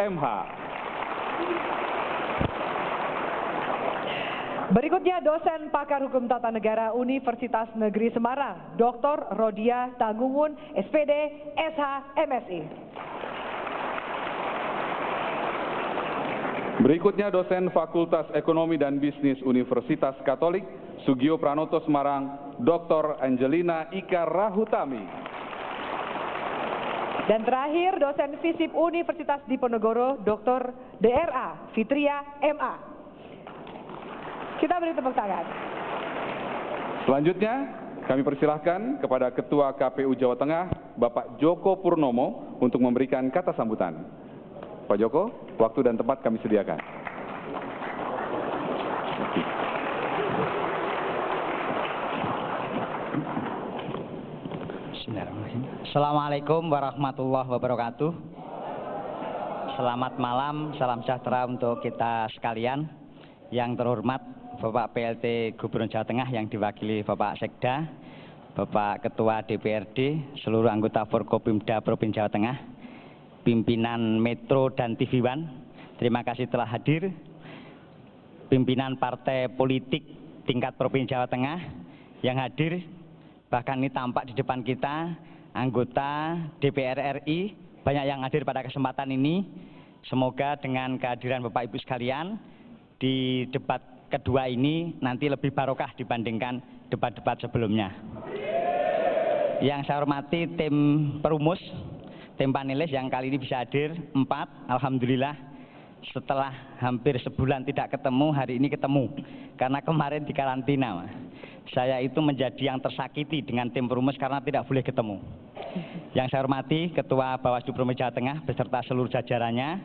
MH. Berikutnya dosen pakar hukum tata negara Universitas Negeri Semarang, Dr. Rodia Tanggungun, SPD, SH, MSI. Berikutnya dosen Fakultas Ekonomi dan Bisnis Universitas Katolik, Sugio Pranoto Semarang, Dr. Angelina Ika Rahutami. Dan terakhir dosen FISIP Universitas Diponegoro, Dr. DRA Fitria MA. Kita beri tepuk tangan. Selanjutnya, kami persilahkan kepada Ketua KPU Jawa Tengah, Bapak Joko Purnomo, untuk memberikan kata sambutan. Pak Joko, waktu dan tempat kami sediakan. Assalamualaikum warahmatullahi wabarakatuh. Selamat malam, salam sejahtera untuk kita sekalian. Yang terhormat Bapak PLT Gubernur Jawa Tengah yang diwakili Bapak Sekda, Bapak Ketua DPRD, seluruh anggota Forkopimda Provinsi Jawa Tengah, pimpinan Metro dan TV One, terima kasih telah hadir. Pimpinan partai politik tingkat Provinsi Jawa Tengah yang hadir, bahkan ini tampak di depan kita, anggota DPR RI, banyak yang hadir pada kesempatan ini. Semoga dengan kehadiran Bapak Ibu sekalian, di debat kedua ini nanti lebih barokah dibandingkan debat-debat sebelumnya. Yang saya hormati tim perumus, tim panelis yang kali ini bisa hadir 4, alhamdulillah. Setelah hampir sebulan tidak ketemu, hari ini ketemu karena kemarin di karantina. Saya itu menjadi yang tersakiti dengan tim perumus karena tidak boleh ketemu. Yang saya hormati Ketua Bawaslu Provinsi Jawa Tengah beserta seluruh jajarannya.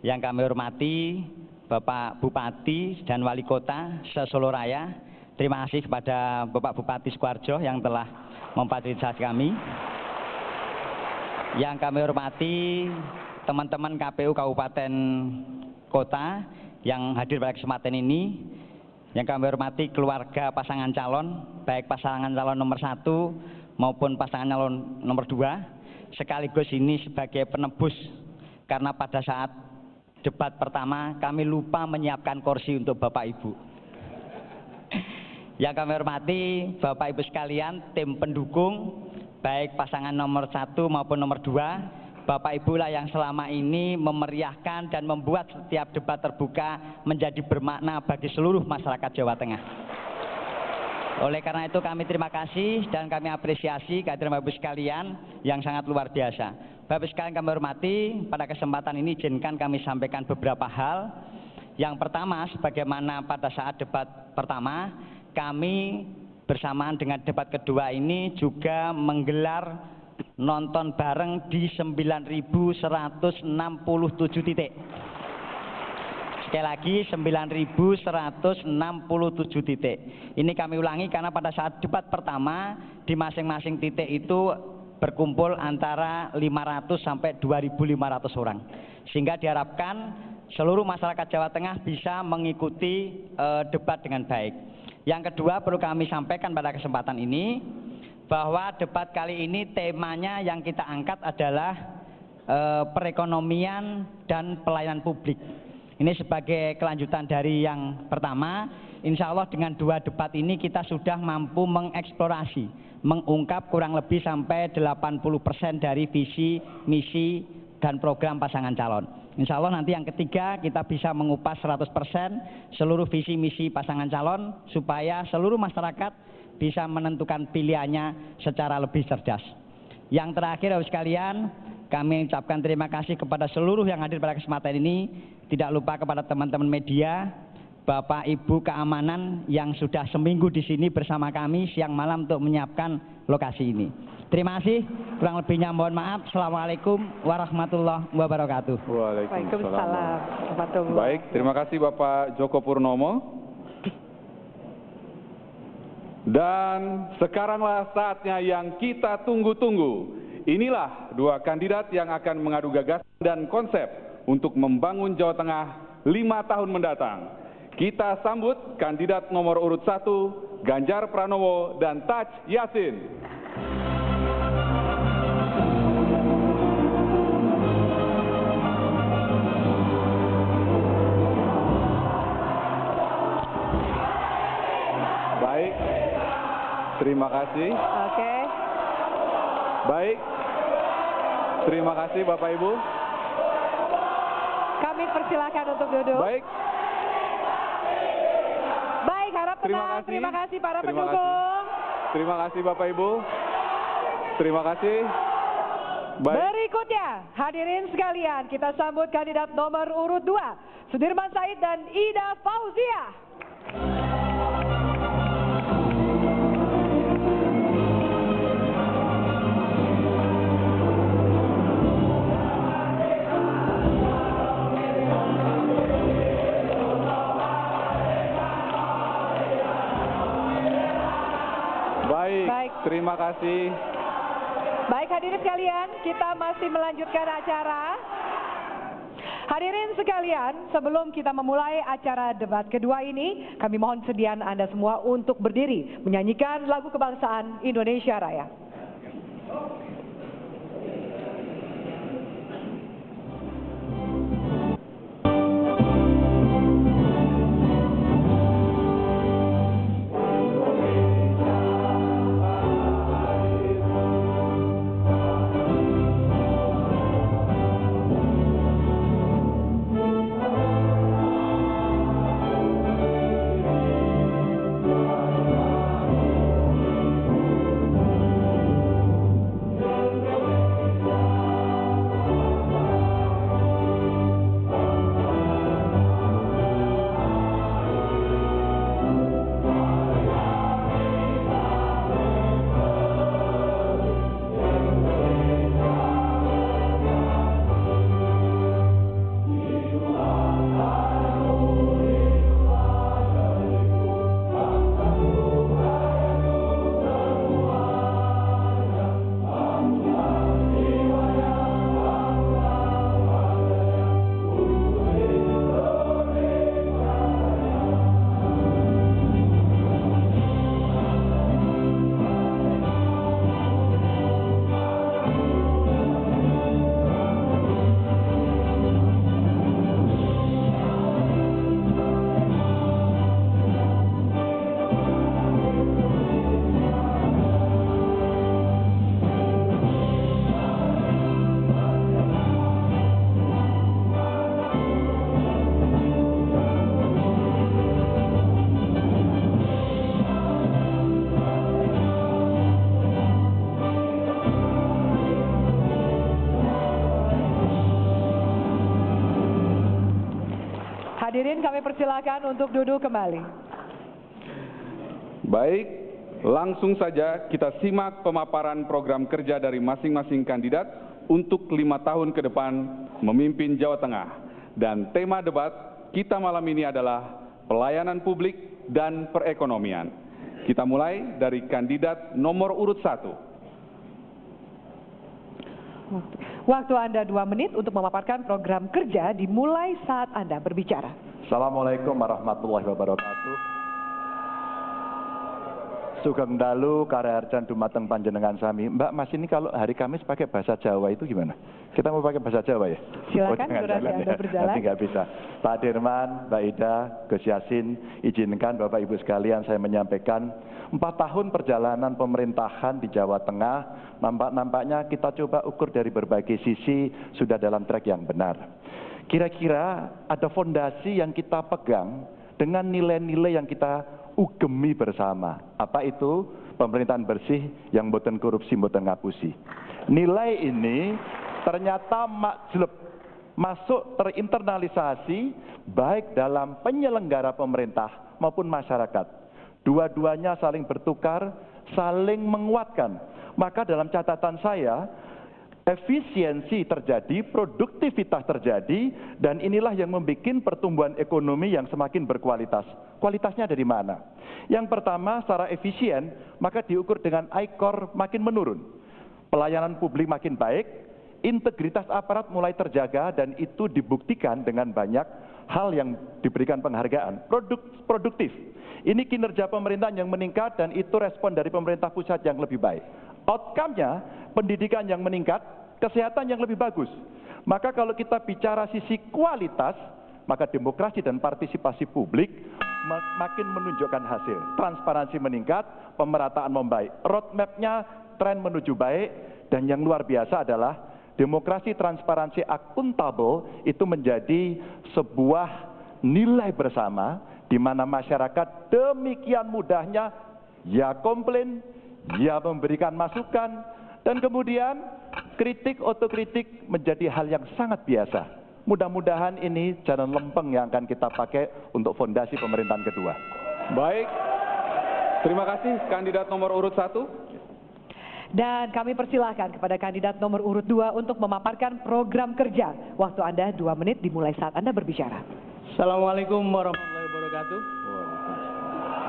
Yang kami hormati Bapak Bupati dan Wali Kota se-Solo Raya. Terima kasih kepada Bapak Bupati Sukoharjo yang telah memfasilitasi kami. Yang kami hormati teman-teman KPU Kabupaten Kota yang hadir pada kesempatan ini. Yang kami hormati keluarga pasangan calon, baik pasangan calon nomor 1 maupun pasangan calon nomor 2. Sekaligus ini sebagai penebus karena pada saat debat pertama kami lupa menyiapkan kursi untuk Bapak Ibu. Yang kami hormati Bapak Ibu sekalian, tim pendukung baik pasangan nomor 1 maupun nomor 2. Bapak Ibu lah yang selama ini memeriahkan dan membuat setiap debat terbuka menjadi bermakna bagi seluruh masyarakat Jawa Tengah. Oleh karena itu kami terima kasih dan kami apresiasi kehadiran Bapak Ibu sekalian yang sangat luar biasa. Bapak Ibu sekalian kami hormati, pada kesempatan ini izinkan kami sampaikan beberapa hal. Yang pertama, sebagaimana pada saat debat pertama, kami bersamaan dengan debat kedua ini juga menggelar nonton bareng di 9.167 titik. Sekali lagi 9.167 titik. Ini kami ulangi karena pada saat debat pertama di masing-masing titik itu berkumpul antara 500 sampai 2.500 orang. Sehingga diharapkan seluruh masyarakat Jawa Tengah bisa mengikuti debat dengan baik. Yang kedua perlu kami sampaikan pada kesempatan ini bahwa debat kali ini temanya yang kita angkat adalah perekonomian dan pelayanan publik. Ini sebagai kelanjutan dari yang pertama. Insya Allah dengan 2 debat ini kita sudah mampu mengeksplorasi, mengungkap kurang lebih sampai 80% dari visi, misi, dan program pasangan calon. Insya Allah nanti yang ketiga kita bisa mengupas 100% seluruh visi, misi pasangan calon supaya seluruh masyarakat bisa menentukan pilihannya secara lebih cerdas. Yang terakhir Bapak sekalian, kami ucapkan terima kasih kepada seluruh yang hadir pada kesempatan ini. Tidak lupa kepada teman-teman media, Bapak Ibu keamanan yang sudah seminggu di sini bersama kami siang malam untuk menyiapkan lokasi ini. Terima kasih, kurang lebihnya mohon maaf. Assalamualaikum warahmatullahi wabarakatuh. Waalaikumsalam. Baik, terima kasih Bapak Joko Purnomo. Dan sekaranglah saatnya yang kita tunggu-tunggu. Inilah 2 kandidat yang akan mengadu gagasan dan konsep untuk membangun Jawa Tengah 5 tahun mendatang. Kita sambut kandidat nomor urut 1, Ganjar Pranowo dan Taj Yassin. Terima kasih. Oke. Baik. Terima kasih Bapak Ibu. Kami persilakan untuk duduk. Baik. Baik, harap tenang. Terima kasih para pendukung. Terima kasih Bapak Ibu. Terima kasih. Baik. Berikutnya, hadirin sekalian, kita sambut kandidat nomor urut 2, Sudirman Said dan Ida Fauzia. Baik, terima kasih. Baik hadirin sekalian, kita masih melanjutkan acara. Hadirin sekalian, sebelum kita memulai acara debat kedua ini, kami mohon sediaan Anda semua untuk berdiri menyanyikan lagu kebangsaan Indonesia Raya. Hadirin kami persilakan untuk duduk kembali. Baik, langsung saja kita simak pemaparan program kerja dari masing-masing kandidat untuk 5 tahun ke depan memimpin Jawa Tengah. Dan tema debat kita malam ini adalah pelayanan publik dan perekonomian. Kita mulai dari kandidat nomor urut 1. Waktu Anda 2 menit untuk memaparkan program kerja dimulai saat Anda berbicara. Assalamualaikum warahmatullahi wabarakatuh. Sugeng dalu kareharjan dumateng panjenengan sami. Mbak Mas, ini kalau hari Kamis pakai bahasa Jawa itu gimana? Kita mau pakai bahasa Jawa ya? Silakan, durasi Anda berjalan. Nanti nggak bisa. Pak Dirman, Mbak Ida, Gus Yassin, izinkan Bapak Ibu sekalian saya menyampaikan 4 tahun perjalanan pemerintahan di Jawa Tengah, nampaknya kita coba ukur dari berbagai sisi sudah dalam track yang benar. Kira-kira ada fondasi yang kita pegang dengan nilai-nilai yang kita ugemi bersama. Apa itu? Pemerintahan bersih yang mboten korupsi, mboten ngapusi. Nilai ini ternyata makjleb, masuk terinternalisasi baik dalam penyelenggara pemerintah maupun masyarakat. Dua-duanya saling bertukar, saling menguatkan. Maka dalam catatan saya, efisiensi terjadi, produktivitas terjadi, dan inilah yang membuat pertumbuhan ekonomi yang semakin berkualitas. Kualitasnya dari mana? Yang pertama, secara efisien, maka diukur dengan ICOR makin menurun. Pelayanan publik makin baik, integritas aparat mulai terjaga, dan itu dibuktikan dengan banyak hal yang diberikan penghargaan. Produktif. Ini kinerja pemerintahan yang meningkat, dan itu respon dari pemerintah pusat yang lebih baik. Outcome-nya, pendidikan yang meningkat, kesehatan yang lebih bagus. Maka kalau kita bicara sisi kualitas, maka demokrasi dan partisipasi publik makin menunjukkan hasil. Transparansi meningkat, pemerataan membaik. Roadmap-nya tren menuju baik, dan yang luar biasa adalah demokrasi, transparansi, akuntabel itu menjadi sebuah nilai bersama di mana masyarakat demikian mudahnya ya komplain, ya memberikan masukan, dan kemudian kritik, otokritik menjadi hal yang sangat biasa. Mudah-mudahan ini jalan lempeng yang akan kita pakai untuk fondasi pemerintahan kedua. Baik, terima kasih kandidat nomor urut 1. Dan kami persilahkan kepada kandidat nomor urut 2 untuk memaparkan program kerja. Waktu Anda 2 menit dimulai saat Anda berbicara. Assalamualaikum warahmatullahi wabarakatuh.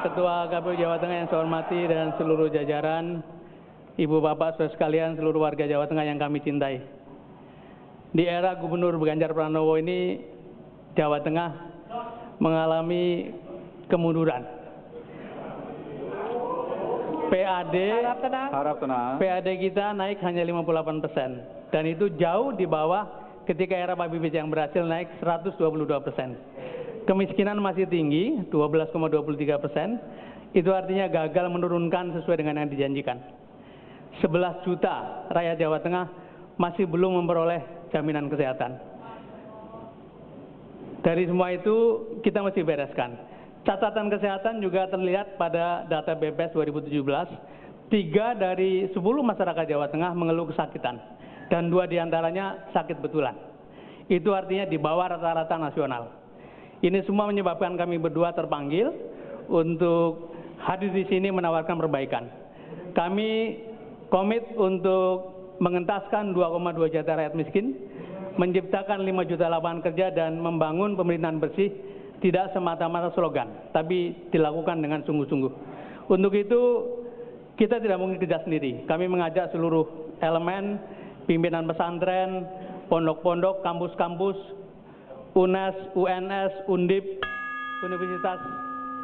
Ketua KPU Jawa Tengah yang saya hormati dan seluruh jajaran, Ibu Bapak saudara sekalian, seluruh warga Jawa Tengah yang kami cintai. Di era Gubernur Ganjar Pranowo ini, Jawa Tengah mengalami kemunduran. Harap tenang. PAD kita naik hanya 58%, dan itu jauh di bawah ketika era Pak Bibit yang berhasil naik 122%. Kemiskinan masih tinggi, 12,23%, itu artinya gagal menurunkan sesuai dengan yang dijanjikan. 11 juta rakyat Jawa Tengah masih belum memperoleh jaminan kesehatan. Dari semua itu kita mesti bereskan. Catatan kesehatan juga terlihat pada data BPS 2017, 3 dari 10 masyarakat Jawa Tengah mengeluh kesakitan, dan 2 diantaranya sakit betulan. Itu artinya di bawah rata-rata nasional. Ini semua menyebabkan kami berdua terpanggil untuk hadir di sini menawarkan perbaikan. Kami komit untuk mengentaskan 2,2 juta rakyat miskin, menciptakan 5 juta lapangan kerja, dan membangun pemerintahan bersih tidak semata-mata slogan, tapi dilakukan dengan sungguh-sungguh. Untuk itu, kita tidak mungkin kerja sendiri. Kami mengajak seluruh elemen, pimpinan pesantren, pondok-pondok, kampus-kampus, UNES, UNS, Undip, Universitas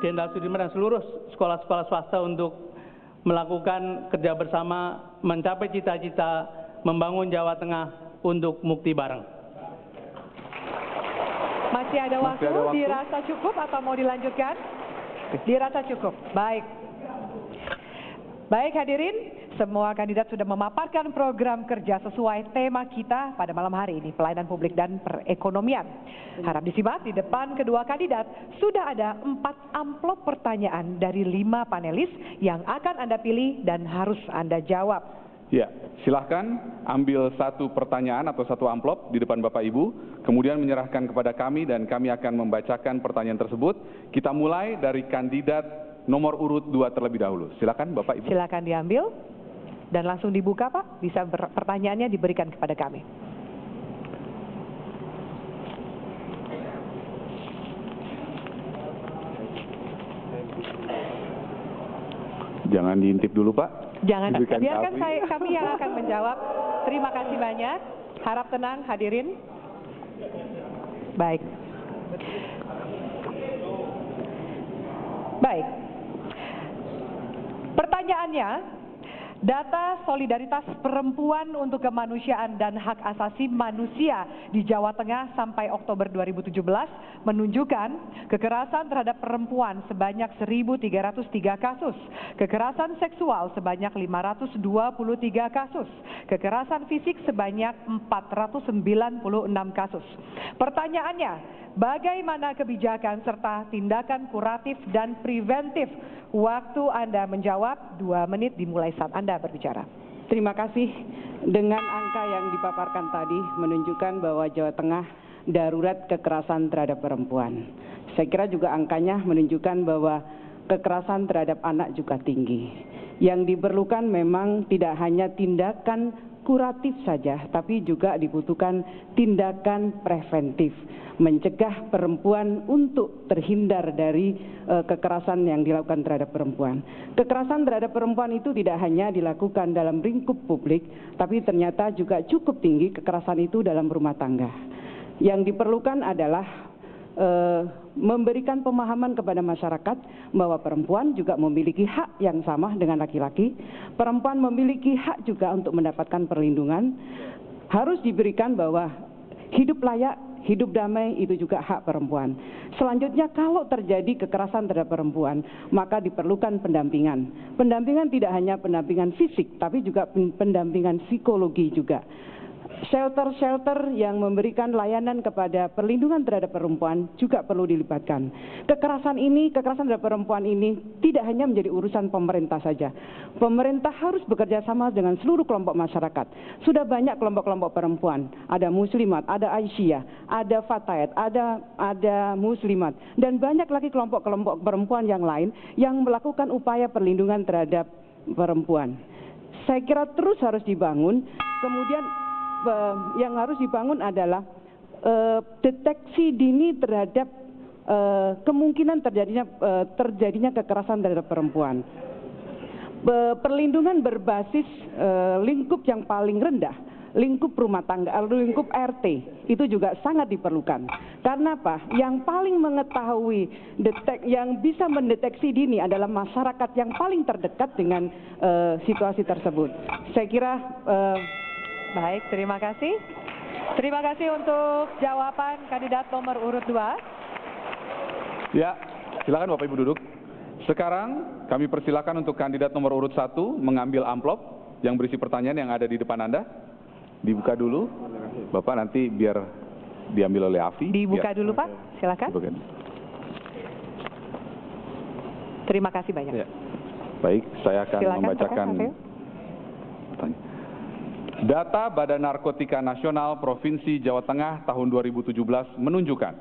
Jenderal Sudirman, dan seluruh sekolah-sekolah swasta untuk melakukan kerja bersama, mencapai cita-cita, membangun Jawa Tengah untuk mukti bareng. Masih ada waktu, dirasa cukup atau mau dilanjutkan? Dirasa cukup, baik. Baik hadirin, semua kandidat sudah memaparkan program kerja sesuai tema kita pada malam hari ini, pelayanan publik dan perekonomian. Harap disimak, di depan kedua kandidat sudah ada 4 amplop pertanyaan dari 5 panelis yang akan Anda pilih dan harus Anda jawab. Ya, silahkan ambil 1 pertanyaan atau 1 amplop di depan Bapak Ibu, kemudian menyerahkan kepada kami dan kami akan membacakan pertanyaan tersebut. Kita mulai dari kandidat nomor urut 2 terlebih dahulu. Silakan Bapak Ibu. Silakan diambil dan langsung dibuka Pak, bisa pertanyaannya diberikan kepada kami. Jangan diintip dulu Pak. Jangan, biarkan kami yang akan menjawab. Terima kasih banyak. Harap tenang hadirin. Baik. Baik. Pertanyaannya, data solidaritas perempuan untuk kemanusiaan dan hak asasi manusia di Jawa Tengah sampai Oktober 2017 menunjukkan kekerasan terhadap perempuan sebanyak 1.303 kasus, kekerasan seksual sebanyak 523 kasus, kekerasan fisik sebanyak 496 kasus. Pertanyaannya, bagaimana kebijakan serta tindakan kuratif dan preventif? Waktu Anda menjawab 2 menit dimulai saat Anda berbicara. Terima kasih. Dengan angka yang dipaparkan tadi menunjukkan bahwa Jawa Tengah darurat kekerasan terhadap perempuan. Saya kira juga angkanya menunjukkan bahwa kekerasan terhadap anak juga tinggi. Yang diperlukan memang tidak hanya tindakan kuratif saja, tapi juga dibutuhkan tindakan preventif, mencegah perempuan untuk terhindar dari kekerasan yang dilakukan terhadap perempuan. Kekerasan terhadap perempuan itu tidak hanya dilakukan dalam lingkup publik, tapi ternyata juga cukup tinggi kekerasan itu dalam rumah tangga. Yang diperlukan adalah memberikan pemahaman kepada masyarakat bahwa perempuan juga memiliki hak yang sama dengan laki-laki. Perempuan memiliki hak juga untuk mendapatkan perlindungan. Harus diberikan bahwa hidup layak, hidup damai itu juga hak perempuan. Selanjutnya, kalau terjadi kekerasan terhadap perempuan, maka diperlukan pendampingan. Pendampingan tidak hanya pendampingan fisik, tapi juga pendampingan psikologi juga. Shelter-shelter yang memberikan layanan kepada perlindungan terhadap perempuan juga perlu dilibatkan. Kekerasan terhadap perempuan ini tidak hanya menjadi urusan pemerintah saja. Pemerintah harus bekerja sama dengan seluruh kelompok masyarakat. Sudah banyak kelompok-kelompok perempuan, ada muslimat, ada Aisyah, ada Fatayat, ada muslimat, dan banyak lagi kelompok-kelompok perempuan yang lain yang melakukan upaya perlindungan terhadap perempuan. Saya kira terus harus dibangun. Kemudian yang harus dibangun adalah deteksi dini terhadap kemungkinan terjadinya kekerasan terhadap perempuan. Perlindungan berbasis lingkup yang paling rendah, lingkup rumah tangga, lingkup RT, itu juga sangat diperlukan. Karena apa? Yang paling mengetahui, yang bisa mendeteksi dini adalah masyarakat yang paling terdekat dengan situasi tersebut. Saya kira baik, terima kasih. Terima kasih untuk jawaban kandidat nomor urut 2. Ya, silakan Bapak Ibu duduk. Sekarang kami persilakan untuk kandidat nomor urut 1 mengambil amplop yang berisi pertanyaan yang ada di depan Anda. Dibuka dulu, Bapak, nanti biar diambil oleh Afi. Dibuka dulu Pak, silakan. Dibuka. Terima kasih banyak. Ya. Baik, saya akan Silakan, membacakan pertanyaan. Data Badan Narkotika Nasional Provinsi Jawa Tengah tahun 2017 menunjukkan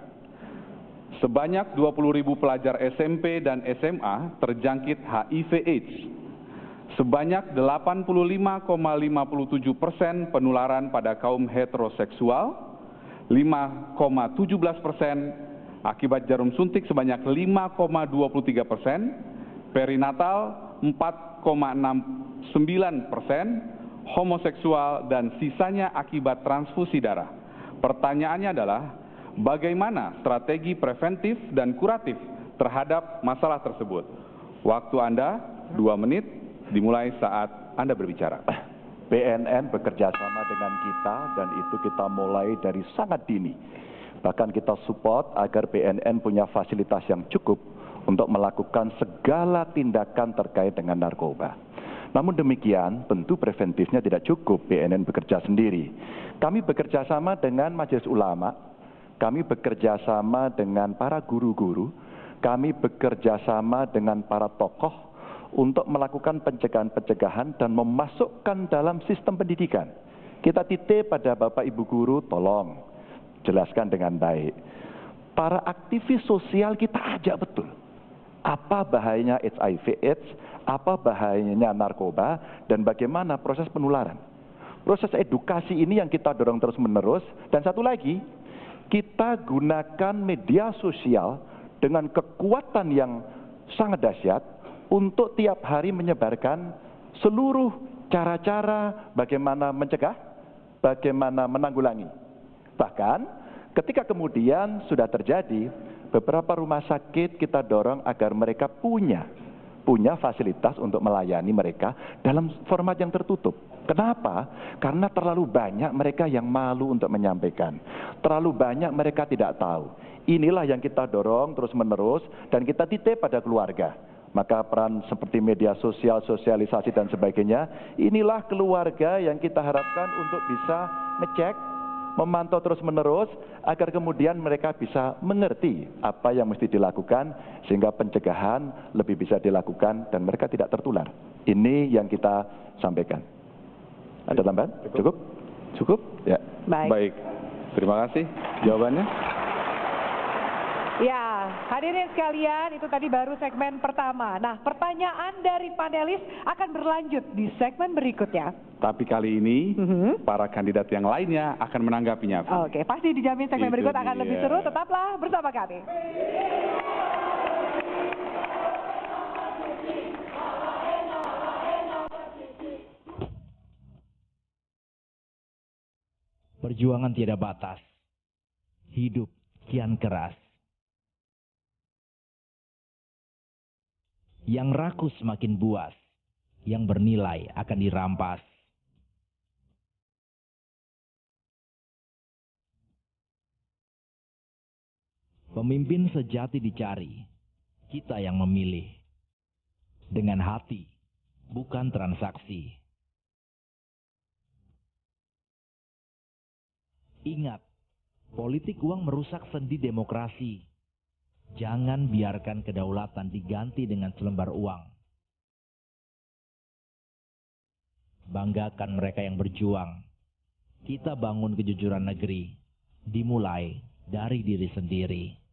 sebanyak 20.000 pelajar SMP dan SMA terjangkit HIV/AIDS. Sebanyak 85,57% penularan pada kaum heteroseksual, 5,17% akibat jarum suntik sebanyak 5,23%, perinatal 4,69%, homoseksual, dan sisanya akibat transfusi darah. Pertanyaannya adalah, bagaimana strategi preventif dan kuratif terhadap masalah tersebut? Waktu Anda 2 menit, dimulai saat Anda berbicara. BNN bekerja sama dengan kita dan itu kita mulai dari sangat dini. Bahkan kita support agar BNN punya fasilitas yang cukup untuk melakukan segala tindakan terkait dengan narkoba. Namun demikian, tentu preventifnya tidak cukup BNN bekerja sendiri. Kami bekerja sama dengan majelis ulama, kami bekerja sama dengan para guru-guru, kami bekerja sama dengan para tokoh untuk melakukan pencegahan-pencegahan dan memasukkan dalam sistem pendidikan. Kita titip pada Bapak Ibu Guru, tolong jelaskan dengan baik. Para aktivis sosial kita ajak betul. Apa bahayanya HIV/AIDS, apa bahayanya narkoba, dan bagaimana proses penularan. Proses edukasi ini yang kita dorong terus-menerus. Dan satu lagi, kita gunakan media sosial dengan kekuatan yang sangat dahsyat untuk tiap hari menyebarkan seluruh cara-cara bagaimana mencegah, bagaimana menanggulangi. Bahkan ketika kemudian sudah terjadi, beberapa rumah sakit kita dorong agar mereka punya fasilitas untuk melayani mereka dalam format yang tertutup. Kenapa? Karena terlalu banyak mereka yang malu untuk menyampaikan. Terlalu banyak mereka tidak tahu. Inilah yang kita dorong terus-menerus dan kita titip pada keluarga. Maka peran seperti media sosial, sosialisasi dan sebagainya, inilah keluarga yang kita harapkan untuk bisa ngecek, memantau terus-menerus agar kemudian mereka bisa mengerti apa yang mesti dilakukan sehingga pencegahan lebih bisa dilakukan dan mereka tidak tertular. Ini yang kita sampaikan. Ada tambahan? Cukup? Cukup? Ya. Baik. Terima kasih jawabannya. Ya, hadirin sekalian, itu tadi baru segmen pertama. Nah, pertanyaan dari panelis akan berlanjut di segmen berikutnya. Tapi kali ini para kandidat yang lainnya akan menanggapinya. Oke, pasti dijamin segmen berikut akan lebih seru. Tetaplah bersama kami. Perjuangan tiada batas. Hidup kian keras. Yang rakus semakin buas. Yang bernilai akan dirampas. Pemimpin sejati dicari, kita yang memilih. Dengan hati, bukan transaksi. Ingat, politik uang merusak sendi demokrasi. Jangan biarkan kedaulatan diganti dengan selembar uang. Banggakan mereka yang berjuang. Kita bangun kejujuran negeri, dimulai dari diri sendiri.